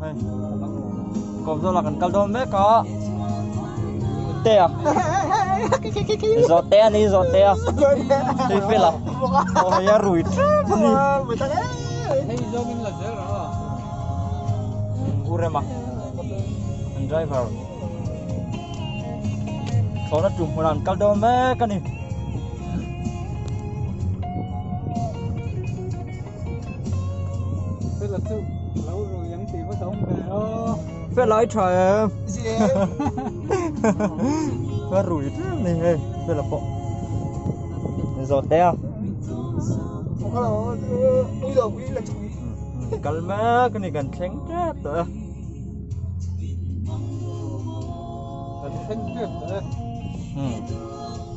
Kawmzawlah Kan kalau mấy có tè à giọt tè đi giọt tè thì phải là ôi ya rủi urema driver kalau nak cuma kalau mấy cái này Thế là chứ lâu rồi vẫn tìm có sống về đó. phải nói trời em phải rủi này hay phải là bộ giọt tè không có đâu bây giờ quý là quý cần mấy cái này cần tránh chết rồi Cần thanh tuyệt đấy.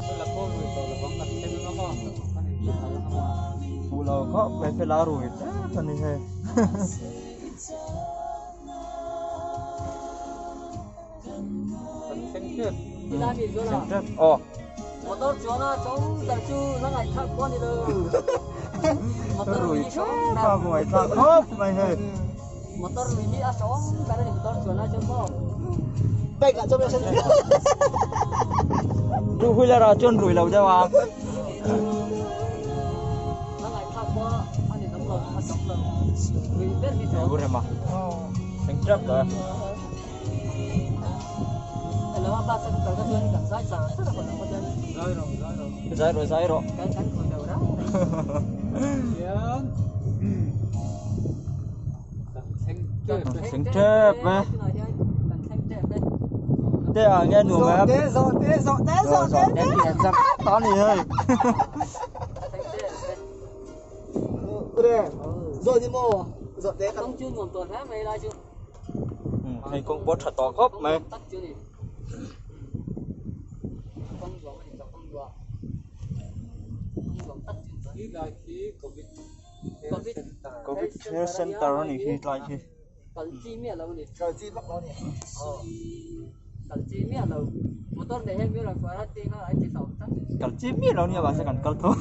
Thế là cô rồi rồi là bóng đặt trên nó có. phụ lầu có phải là rủi cái này hay Cần thanh tuyệt. tránh chết ồ motor chuan a chong tar chu na ngai thak kon ni lo motor rủi ni chết chong vào ngoài ta khóc mày hay motor ni a chong ka ni motor chuan a chong bo tay cả cho mẹ xem tu hui là ra chôn rủi lầu cho à na ngai thak bo ani dam lo a chong lo ri ber ni chong urema tránh chết rồi lo ba sa ka ka chuan ka sai sa sa ko na ko jan dai rồi kan kan ko da ra Yan. Cần thanh tuyệt. tránh chết mẹ kan thanh chep đấy thế à nghe nụ mẹ dọn em bị giặc to này ơi thanh chep đây rồi đi mua dọn té không chưa ngom tuần ha mày la chưa thầy cũng bớt thật to khóc mày tắt chưa đi không gió thì không gió tắt chưa Đi lại khi Covid. Covid Care Center này khi lại khi cần chi miệng là gì rồi chi bắt nó nhỉ cần chi miệng là motor này hay miệng là phải đi nó ai chỉ sáu tắt cần chim biết đâu nha bạn sẽ cần cần thôi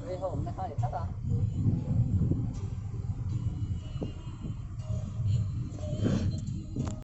đây hôm nay hai tắt à